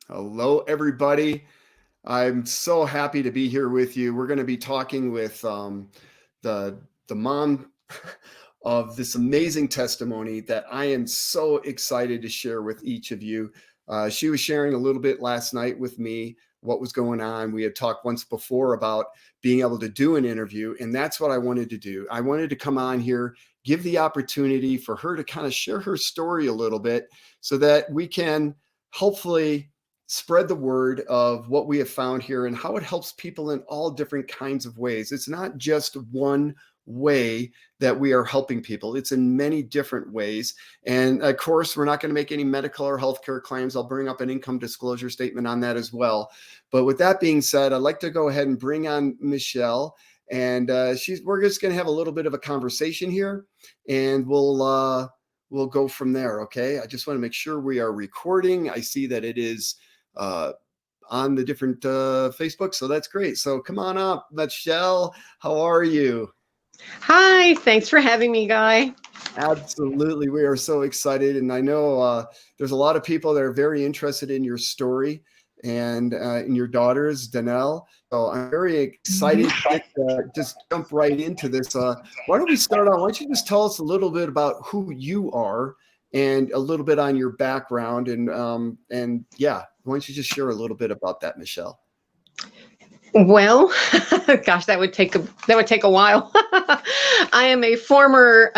Hello, everybody. I'm so happy to be here with you. We're going to be talking with the mom of this amazing testimony that I am so excited to share with each of you. She was sharing a little bit last night with me what was going on. We had talked once before about being able to do an interview, and that's what I wanted to do. I wanted to come on here, give the opportunity for her to kind of share her story a little bit so that we can hopefully spread the word of what we have found here and how it helps people in all different kinds of ways. It's not just one way that we are helping people. It's in many different ways. And of course, we're not going to make any medical or healthcare claims. I'll bring up an income disclosure statement on that as well. But with that being said, I'd like to go ahead and bring on Michelle. And we're just going to have a little bit of a conversation here, and we'll go from there. Okay. I just want to make sure we are recording. I see that it is on the different Facebook. So that's great. So come on up, Michelle. How are you? Hi, thanks for having me, Guy. Absolutely. We are so excited. And I know there's a lot of people that are very interested in your story and in your daughters, Danelle. So I'm very excited to just jump right into this. Why don't we start on, why don't you just tell us a little bit about who you are and a little bit on your background. And yeah, why don't you just share a little bit about that, Michelle? Well, gosh, that would take a while. I am a former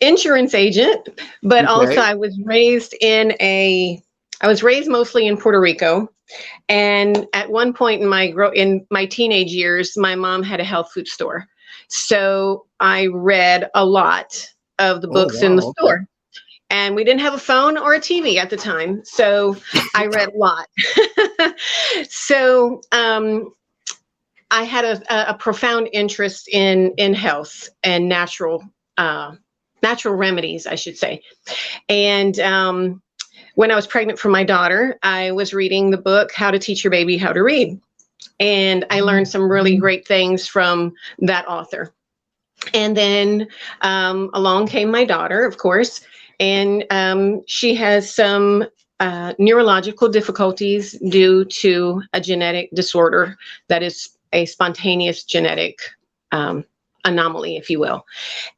insurance agent, but also I was raised mostly in Puerto Rico. And at one point in my teenage years, my mom had a health food store. So I read a lot of the books in the store. And we didn't have a phone or a TV at the time, so I read a lot. So I had a profound interest in health and natural remedies, I should say. And when I was pregnant for my daughter, I was reading the book, How to Teach Your Baby How to Read. And I learned some really great things from that author. And then along came my daughter, of course. And she has some neurological difficulties due to a genetic disorder that is a spontaneous genetic anomaly, if you will.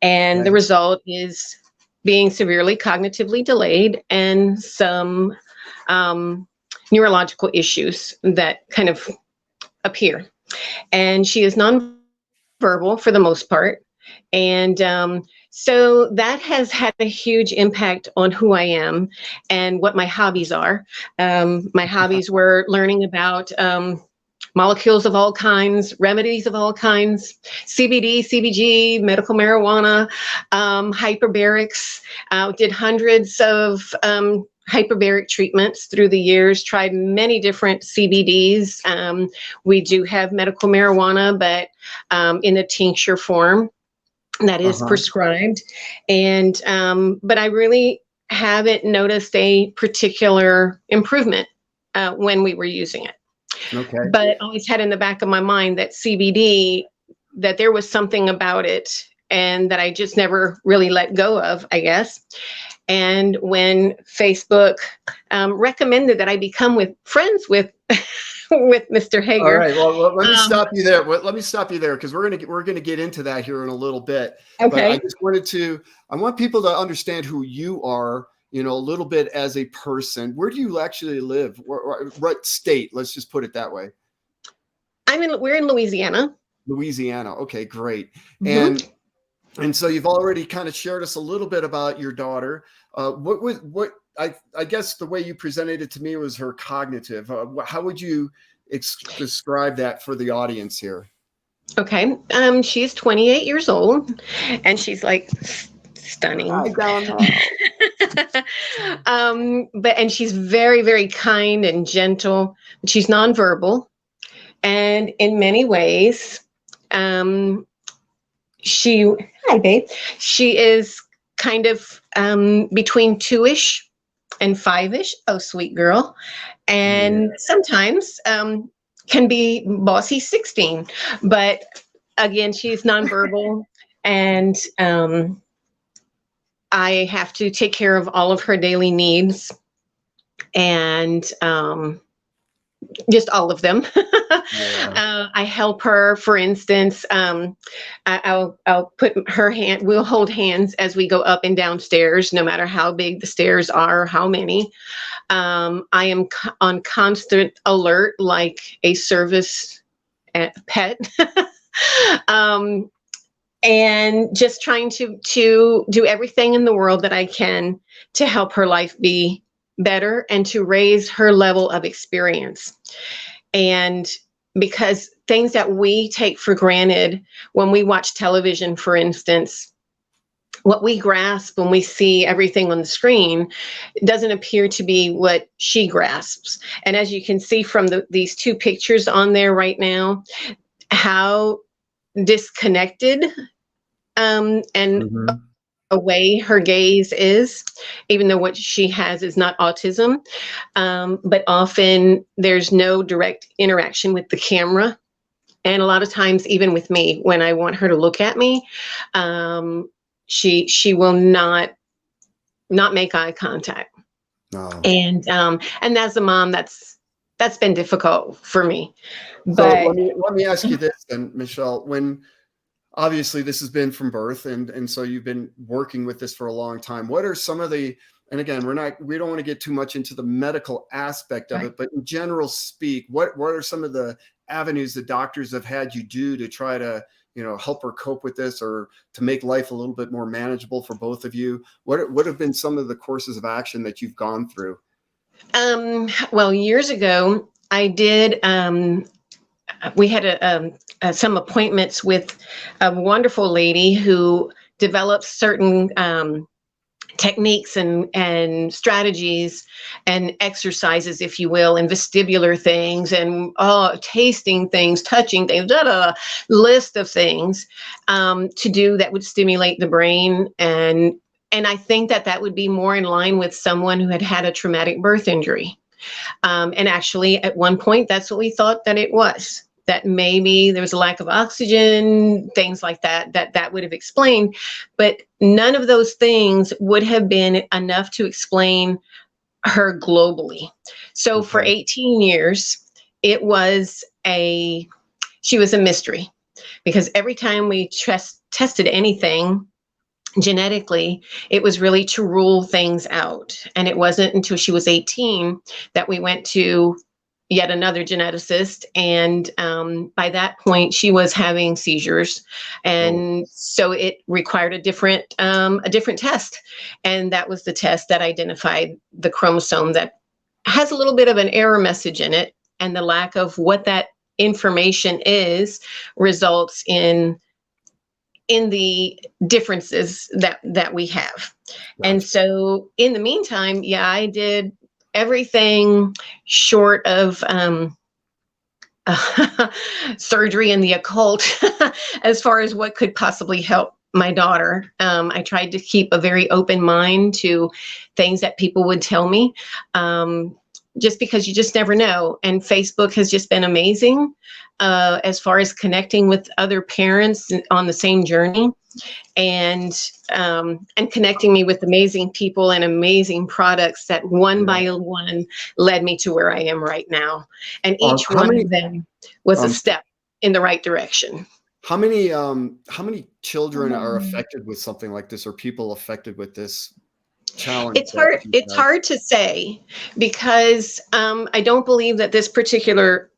And the result is being severely cognitively delayed and some neurological issues that kind of appear. And she is nonverbal for the most part. And so that has had a huge impact on who I am and what my hobbies are. My hobbies were learning about molecules of all kinds, remedies of all kinds, CBD, CBG, medical marijuana, hyperbarics. Did hundreds of hyperbaric treatments through the years, tried many different CBDs. We do have medical marijuana, but in a tincture form that is prescribed. And but I really haven't noticed a particular improvement when we were using it. Okay. But I always had in the back of my mind that CBD, that there was something about it and that I just never really let go of, I guess. And when Facebook recommended that I become friends with with Mr. Hager. All right. Well, let me stop you there. Let me stop you there because we're gonna get into that here in a little bit. Okay. But I want people to understand who you are, a little bit as a person. Where do you actually live? What state? Let's just put it that way. We're in Louisiana. Louisiana. Okay, great. Mm-hmm. And so you've already kind of shared us a little bit about your daughter. I guess the way you presented it to me was her cognitive. How would you describe that for the audience here? Okay. She's 28 years old and she's like stunning. I don't know. And she's very, very kind and gentle. She's nonverbal. And in many ways, hi babe, she is kind of between 2-ish and 5-ish. Oh, sweet girl. And sometimes can be bossy 16. But again, she's nonverbal. And I have to take care of all of her daily needs. and just all of them. Yeah. I help her, for instance. I'll put her hand. We'll hold hands as we go up and down stairs, no matter how big the stairs are, how many. I am on constant alert, like a service pet. um, and just trying to do everything in the world that I can to help her life be better and to raise her level of experience. And because things that we take for granted when we watch television, for instance, what we grasp when we see everything on the screen doesn't appear to be what she grasps. And as you can see from these two pictures on there right now, how disconnected and Mhm. away her gaze is, even though what she has is not autism. But often there's no direct interaction with the camera. And a lot of times, even with me, when I want her to look at me, um, she will not make eye contact. No. And as a mom, that's been difficult for me. So But let me ask you this then, Michelle. When obviously this has been from birth, and so you've been working with this for a long time. What are some of the, and again, we don't want to get too much into the medical aspect of it, but in general speak, what are some of the avenues that doctors have had you do to try to, help her cope with this, or to make life a little bit more manageable for both of you? What have been some of the courses of action that you've gone through? well, years ago, I did. We had some appointments with a wonderful lady who developed certain techniques and strategies and exercises, if you will, and vestibular things and tasting things, touching things, list of things to do that would stimulate the brain. And I think that would be more in line with someone who had had a traumatic birth injury. And actually, at one point, that's what we thought that it was. That maybe there was a lack of oxygen, things like that would have explained. But none of those things would have been enough to explain her globally. So for Okay. 18 years, it was she was a mystery, because every time we tested anything genetically, it was really to rule things out. And it wasn't until she was 18 that we went to yet another geneticist. And by that point, she was having seizures. Oh, And so it required a different test. And that was the test that identified the chromosome that has a little bit of an error message in it. And the lack of what that information is results in the differences that we have. And gotcha. so in the meantime, yeah, I did everything short of surgery and the occult as far as what could possibly help my daughter. I tried to keep a very open mind to things that people would tell me, just because you just never know. And Facebook has just been amazing as far as connecting with other parents on the same journey, and connecting me with amazing people and amazing products that one Yeah. by one led me to where I am right now. And each How one many of them was a um, step in the right direction. how many children are affected with something like this, or people affected with this challenge It's that hard. you It's have? hard to say, because I don't believe that this particular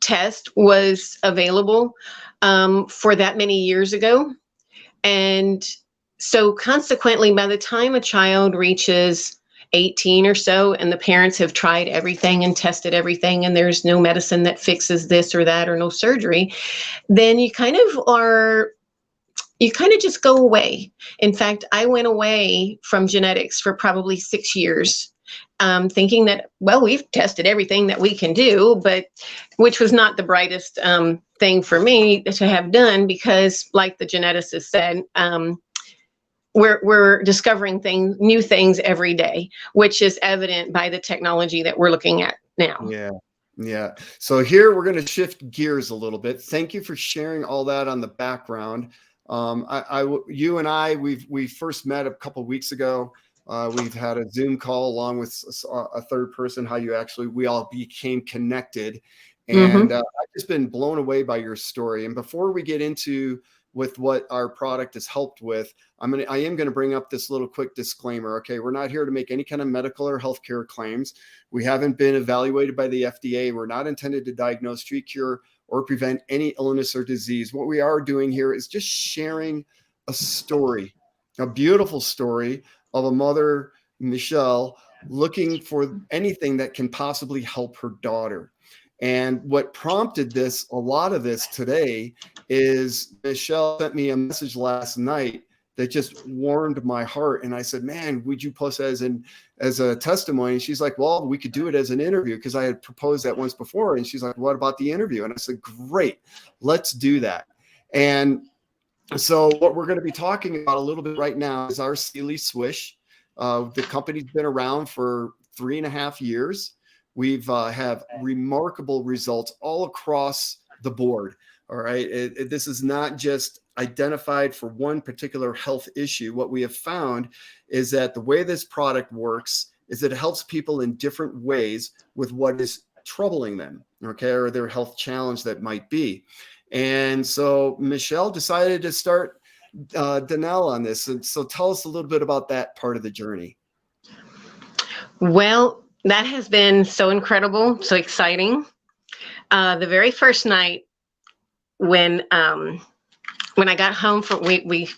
test was available for that many years ago. And so consequently, by the time a child reaches 18 or so, and the parents have tried everything and tested everything, and there's no medicine that fixes this or that, or no surgery, then you kind of just go away. In fact, I went away from genetics for probably 6 years, thinking that, well, we've tested everything that we can do, but which was not the brightest thing for me to have done, because, like the geneticist said, we're discovering new things every day, which is evident by the technology that we're looking at now. Yeah. Yeah. So here we're going to shift gears a little bit. Thank you for sharing all that on the background. You and I, we first met a couple of weeks ago. We've had a Zoom call along with a third person, how we all became connected. And Mm-hmm. I've just been blown away by your story. And before we get into with what our product has helped with, I am going to bring up this little quick disclaimer. Okay, we're not here to make any kind of medical or healthcare claims. We haven't been evaluated by the FDA. We're not intended to diagnose, treat, cure, or prevent any illness or disease. What we are doing here is just sharing a story, a beautiful story of a mother, Michelle, looking for anything that can possibly help her daughter. And what prompted a lot of this today, is Michelle sent me a message last night that just warmed my heart. And I said, man, would you post that as a testimony? She's like, well, we could do it as an interview, because I had proposed that once before. And she's like, what about the interview? And I said, great, let's do that. And so what we're going to be talking about a little bit right now is our CILI Swish. The company's been around for 3.5 years. We've have remarkable results all across the board. All right. This is not just identified for one particular health issue. What we have found is that the way this product works is that it helps people in different ways with what is troubling them, okay, or their health challenge that might be. And so Michelle decided to start Danelle on this. And so tell us a little bit about that part of the journey. Well, that has been so incredible, so exciting. The very first night when I got home from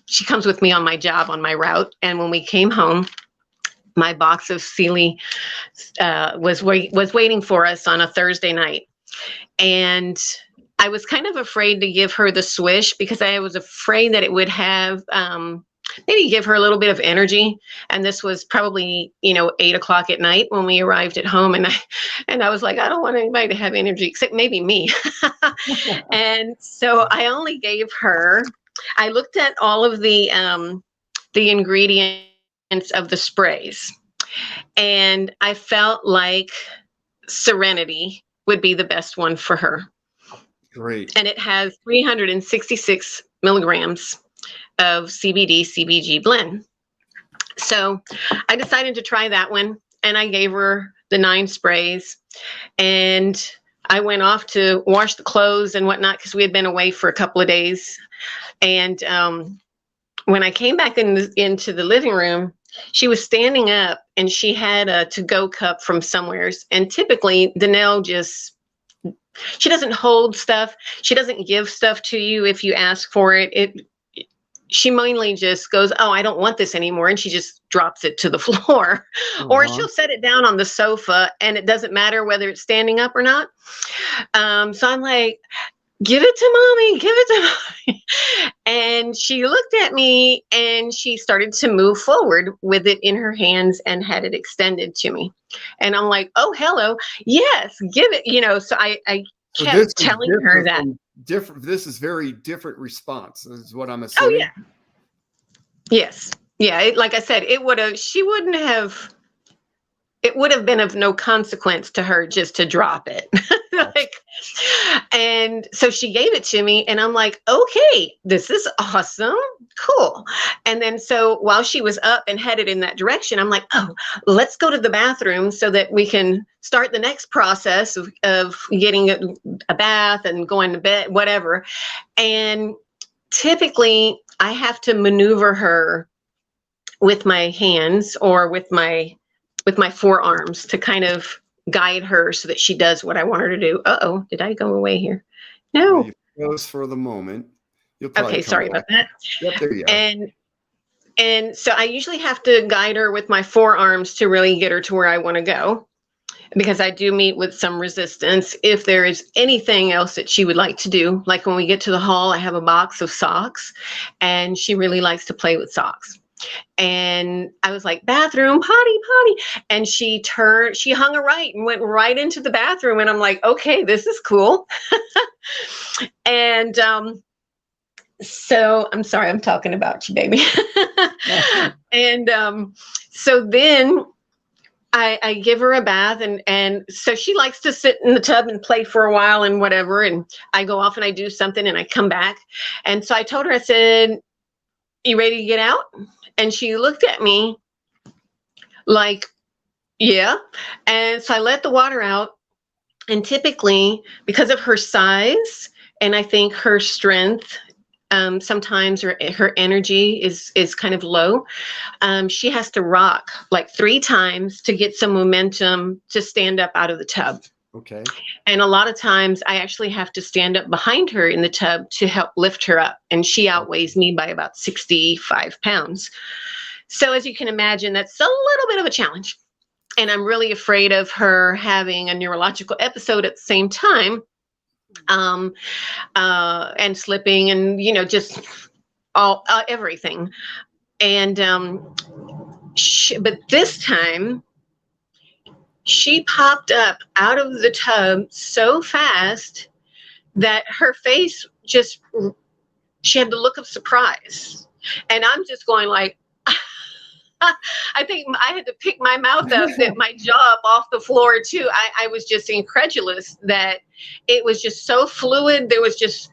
she comes with me on my job, on my route, and when we came home, my box of CILI was waiting for us on a Thursday night, and I was kind of afraid to give her the Swish, because I was afraid that it would have maybe give her a little bit of energy. And this was probably 8 o'clock at night when we arrived at home, and I was like, I don't want anybody to have energy except maybe me. And so I only gave her. I looked at all of the ingredients of the sprays, and I felt like Serenity would be the best one for her. Great. And it has 366 milligrams of CBD CBG blend. So I decided to try that one, and I gave her the 9 sprays, and I went off to wash the clothes and whatnot, because we had been away for a couple of days. And when I came back into the living room, she was standing up, and she had a to-go cup from somewheres. And typically Danelle she doesn't hold stuff. She doesn't give stuff to you if you ask for it. She mainly just goes, oh, I don't want this anymore. And she just drops it to the floor. Or she'll set it down on the sofa, and it doesn't matter whether it's standing up or not. So I'm like, give it to mommy, give it to mommy. And she looked at me, and she started to move forward with it in her hands and had it extended to me. And I'm like, oh, hello. Yes, give it. So I kept telling her that. This is very different response, is what I'm Oh, assuming. yeah. Yes. Yeah. Like I said, it would have been of no consequence to her just to drop it. And so she gave it to me, and I'm like, okay, this is awesome. Cool. And then so while she was up and headed in that direction, I'm like, oh, let's go to the bathroom so that we can start the next process of getting a bath and going to bed, whatever. And typically I have to maneuver her with my hands or with my forearms to kind of guide her so that she does what I want her to do. Uh-oh, did I go away here? No. You froze for the moment. Okay, sorry about that. Yep, there you are. And so I usually have to guide her with my forearms to really get her to where I want to go, because I do meet with some resistance. If there is anything else that she would like to do, like when we get to the hall, I have a box of socks, and she really likes to play with socks. And I was like, bathroom, potty. And she hung a right and went right into the bathroom. And I'm like, okay, this is cool. And so I'm sorry, I'm talking about you, baby. And so then I give her a bath, and so she likes to sit in the tub and play for a while and whatever. And I go off and I do something and I come back. And so I told her, I said, you ready to get out? And she looked at me, Like, yeah. And so I let the water out. And typically, because of her size and I think her strength, sometimes her energy is kind of low. She has to rock like 3 times to get some momentum to stand up out of the tub. Okay. And a lot of times I actually have to stand up behind her in the tub to help lift her up. And she outweighs me by about 65 pounds. So as you can imagine, that's a little bit of a challenge. And I'm really afraid of her having a neurological episode at the same time, and slipping and, just all everything. And but this time she popped up out of the tub so fast that her face just, she had the look of surprise. And I'm just going like, I think I had to pick my mouth up, that my jaw up off the floor too. I was just incredulous that it was just so fluid. There was just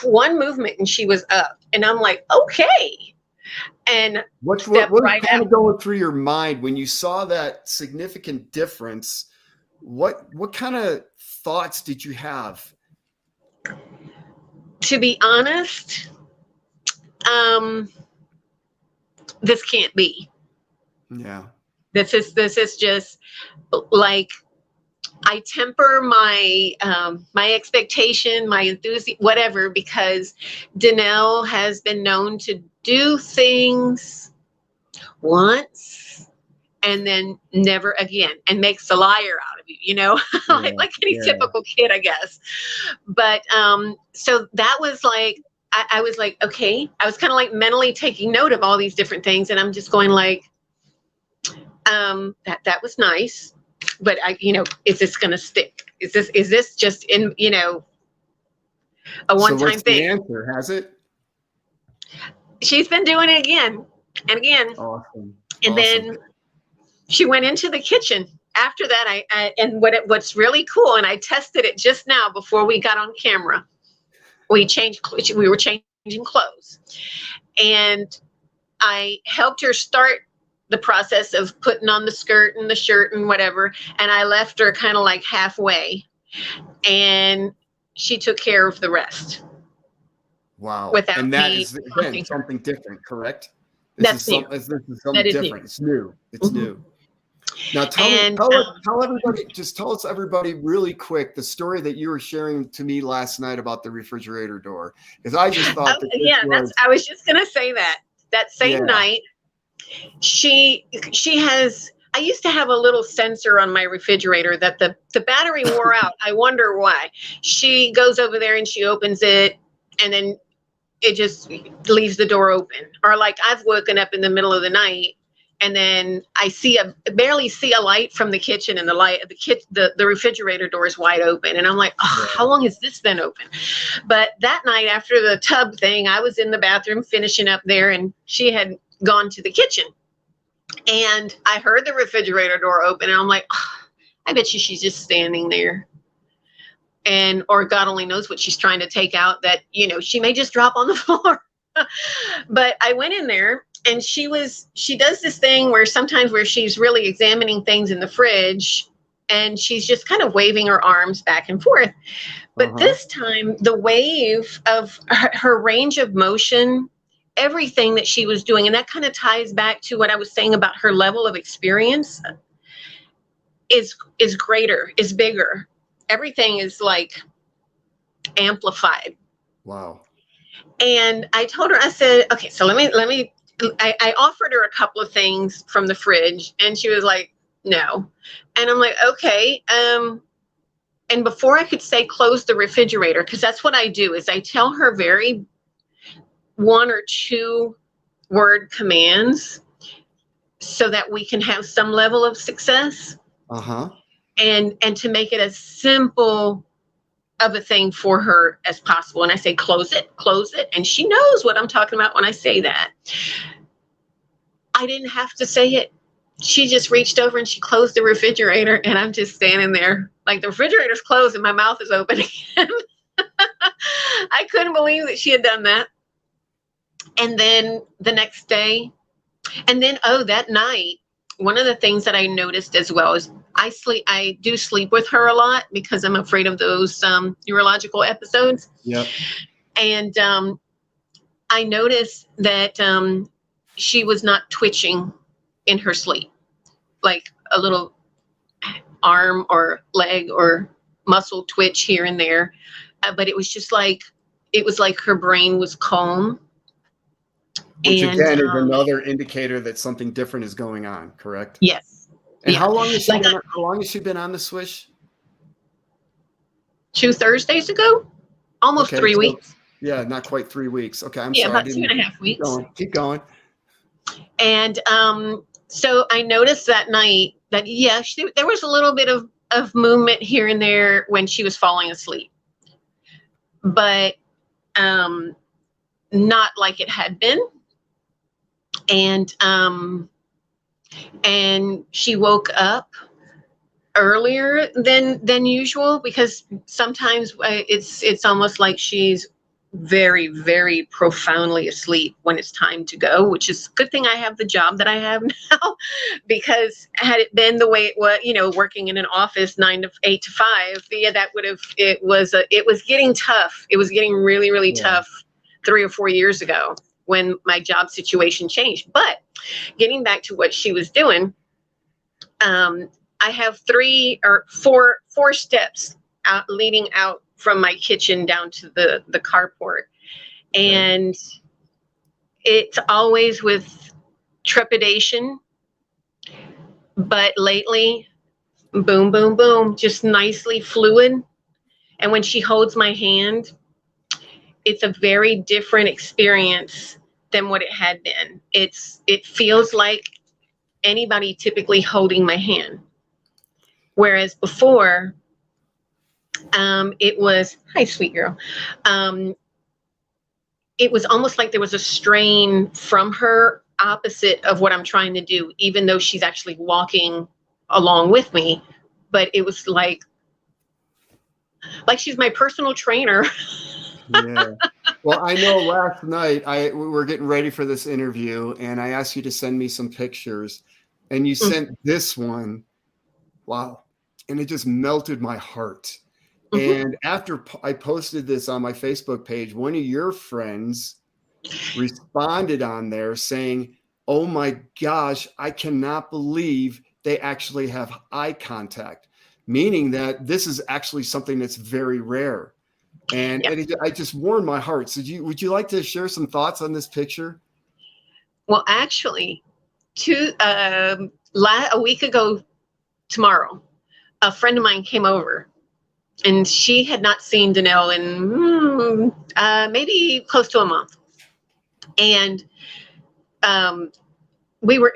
one movement and she was up. And I'm like, okay. And what was kind of going through your mind when you saw that significant difference? What kind of thoughts did you have? To be honest, this can't be. Yeah. This is just like, I temper my my expectation, my enthusiasm, whatever, because Danelle has been known to do things once and then never again, and makes a liar out of you, like any typical kid, I guess. But so that was like, I was like, okay, I was kind of like mentally taking note of all these different things, and I'm just going like, that was nice, but is this going to stick? Is this just in, a one-time so what's thing? The answer, has it? She's been doing it again and again. Awesome. And then she went into the kitchen after that. And what's really cool, and I tested it just now before we got on camera. We were changing clothes, and I helped her start the process of putting on the skirt and the shirt and whatever. And I left her kind of like halfway, and she took care of the rest. Wow. Without and that me is, again, something different, correct? That's new. This is something different. New. It's new. It's new. Now tell us everybody really quick the story that you were sharing to me last night about the refrigerator door, because I just thought I was just gonna say that same night she has, I used to have a little sensor on my refrigerator that the battery wore out. I wonder why. She goes over there and she opens it, and then it just leaves the door open. Or like, I've woken up in the middle of the night and then I barely see a light from the kitchen, and the refrigerator door is wide open. And I'm like, how long has this been open? But that night after the tub thing, I was in the bathroom finishing up there, and she had gone to the kitchen, and I heard the refrigerator door open, and I'm like, I bet she's just standing there. Or God only knows what she's trying to take out, that, she may just drop on the floor. But I went in there, and she does this thing where sometimes she's really examining things in the fridge, and she's just kind of waving her arms back and forth. But this time, the wave of her range of motion, everything that she was doing, and that kind of ties back to what I was saying about her level of experience, is greater, is bigger. Everything is like amplified. Wow. And I told her, I said, okay, so I offered her a couple of things from the fridge, and she was like, no. And I'm like, okay. And before I could say close the refrigerator, because that's what I do, is I tell her very 1 or 2 word commands so that we can have some level of success. And to make it as simple of a thing for her as possible. And I say, close it. And she knows what I'm talking about when I say that. I didn't have to say it. She just reached over and she closed the refrigerator, and I'm just standing there like the refrigerator's closed and my mouth is open again. I couldn't believe that she had done that. And then the next day, and then, that night, one of the things that I noticed as well is I do sleep with her a lot because I'm afraid of those neurological episodes. Yep. And I noticed that she was not twitching in her sleep, like a little arm or leg or muscle twitch here and there. But it was just like, it was like her brain was calm. Which And again is another indicator that something different is going on, correct? yes. And Yeah. how long has she Like been? How long has she been on the Swish? 2 Thursdays ago, almost Okay, 3 so weeks. yeah, not quite 3 weeks. Okay, I'm Yeah, sorry. I about didn't 2.5 keep weeks. going. Keep going. And so I noticed that night that, yeah, there was a little bit of movement here and there when she was falling asleep, but not like it had been. And she woke up earlier than usual, because sometimes it's almost like she's very, very profoundly asleep when it's time to go, which is a good thing I have the job that I have now, because had it been the way it was, working in an office 8 to 5, yeah, that would have, it was getting tough. It was getting really, really tough 3 or 4 years ago when my job situation changed. But getting back to what she was doing, I have 3 or 4 steps leading out from my kitchen down to the carport. And it's always with trepidation, but lately, boom, boom, boom, just nicely fluid. And when she holds my hand, it's a very different experience than what it had been. It feels like anybody typically holding my hand. Whereas before, it was, hi, sweet girl. It was almost like there was a strain from her, opposite of what I'm trying to do, even though she's actually walking along with me. But it was like she's my personal trainer. Yeah. Well, I know last night we were getting ready for this interview, and I asked you to send me some pictures, and you sent this one. Wow. And it just melted my heart. And after I posted this on my Facebook page, one of your friends responded on there saying, "Oh my gosh, I cannot believe they actually have eye contact," meaning that this is actually something that's very rare. And, Yeah. I just warmed my heart. So would you like to share some thoughts on this picture? Well, actually, a week ago tomorrow, a friend of mine came over, and she had not seen Danelle in maybe close to a month. And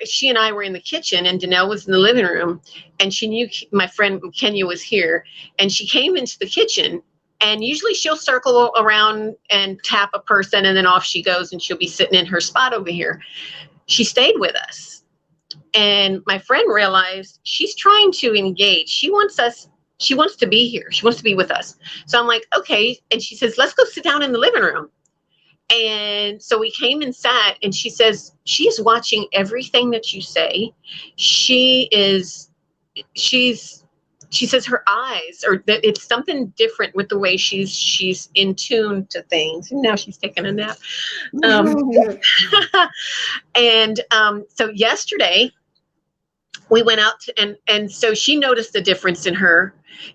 she and I were in the kitchen, and Danelle was in the living room, and she knew my friend Kenya was here, and she came into the kitchen. And usually she'll circle around and tap a person, and then off she goes, and she'll be sitting in her spot over here. She stayed with us, and my friend realized she's trying to engage. She wants to be here. She wants to be with us. So I'm like, okay. And she says, let's go sit down in the living room. And so we came and sat, and she says, she's watching everything that you say. She says her eyes, or that it's something different with the way she's in tune to things. And now she's taking a nap. And so yesterday we went out and so she noticed the difference in her.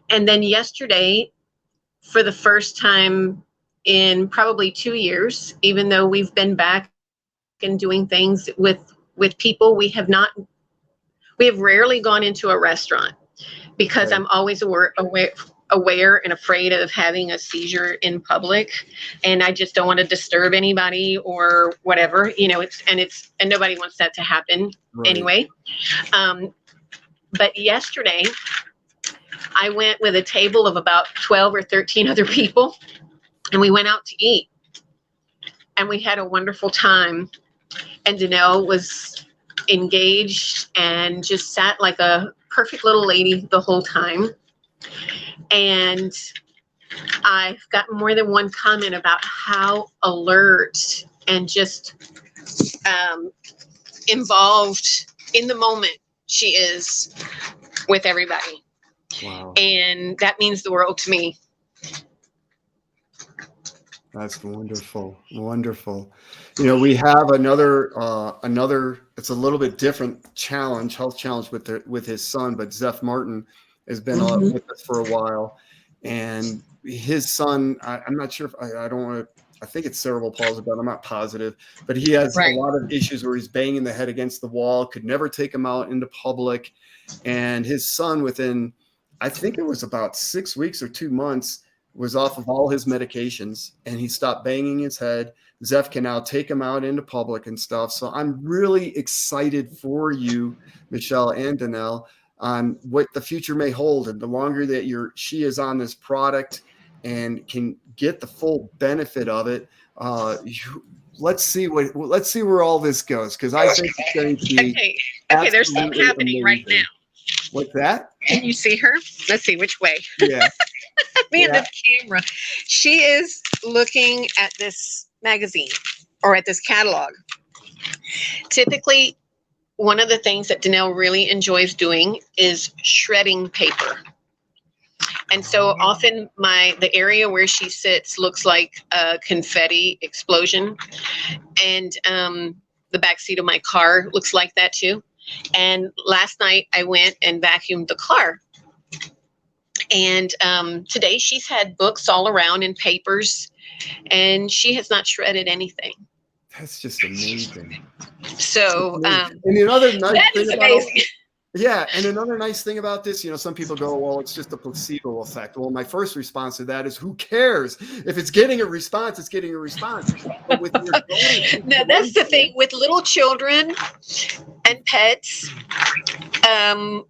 And then yesterday, for the first time in probably 2 years, even though we've been back and doing things with people, we have rarely gone into a restaurant, because I'm always aware and afraid of having a seizure in public, and I just don't want to disturb anybody or whatever, and nobody wants that to happen anyway. But yesterday I went with a table of about 12 or 13 other people, and we went out to eat, and we had a wonderful time. And Danelle was engaged and just sat like a perfect little lady the whole time. And I've gotten more than one comment about how alert and just involved in the moment she is with everybody. Wow. And that means the world to me. That's wonderful. Wonderful. You know, we have another, it's a little bit different challenge, health challenge with his son, but Zeph Martin has been with us for a while. And his son, I'm not sure if I don't want to, I think it's cerebral palsy, but I'm not positive. But he has a lot of issues where he's banging the head against the wall, could never take him out into public. And his son, within, I think it was about 6 weeks or 2 months, was off of all his medications, and he stopped banging his head. Zeph can now take him out into public and stuff. So I'm really excited for you, Michelle and Danelle, on what the future may hold. And the longer that she is on this product and can get the full benefit of it, let's see where all this goes, because I think it's going to be okay. There's something happening right now. What's that? Can you see her? Let's see which way. Yeah. Me and the camera. She is looking at this magazine or at this catalog. Typically, one of the things that Danelle really enjoys doing is shredding paper. And so often the area where she sits looks like a confetti explosion. And the back seat of my car looks like that too. And last night I went and vacuumed the car. And today she's had books all around and papers, and she has not shredded anything. That's just amazing. So and another nice that thing is amazing. And another nice thing about this, you know, some people go, well, it's just a placebo effect. Well, my first response to that is, who cares? If it's getting a response, it's getting a response. But with your no, that's the thing with little children and pets and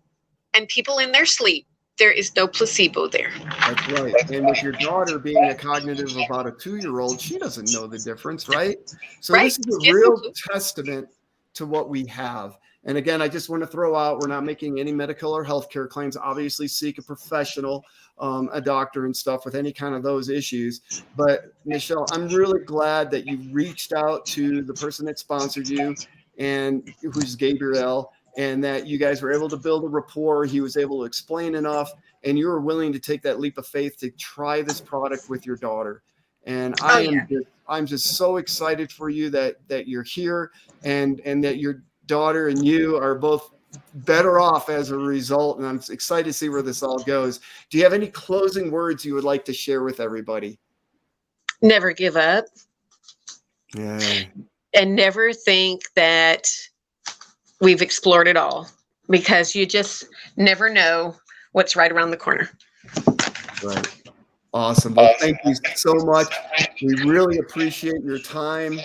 people in their sleep. There is no placebo there. That's right. And with your daughter being a cognitive about a 2-year-old, she doesn't know the difference, right? So this is a real testament to what we have. And again, I just want to throw out, we're not making any medical or healthcare claims. Obviously, seek a professional, a doctor and stuff with any kind of those issues. But Michelle, I'm really glad that you reached out to the person that sponsored you, and who's Gabriel, and that you guys were able to build a rapport. He was able to explain enough, and you were willing to take that leap of faith to try this product with your daughter. And I'm just so excited for you that you're here, and that your daughter and you are both better off as a result. And I'm excited to see where this all goes. Do you have any closing words you would like to share with everybody? Never give up. Yeah. And never think that we've explored it all, because you just never know what's right around the corner. Right. Awesome. Well, thank you so much. We really appreciate your time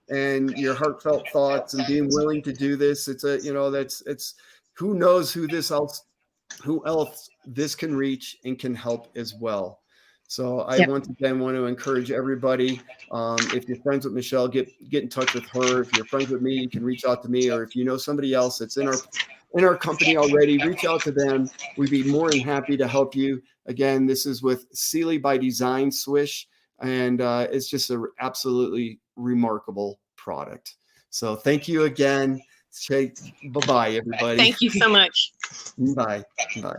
and your heartfelt thoughts and being willing to do this. It's who knows who else this can reach and can help as well. So I once again want to encourage everybody. If you're friends with Michelle, get in touch with her. If you're friends with me, you can reach out to me, or if you know somebody else that's in our company already, reach out to them. We'd be more than happy to help you. Again, this is with CILI By Design Swish, and it's just an absolutely remarkable product. So thank you again. Bye-bye, everybody. Thank you so much. Bye. Bye.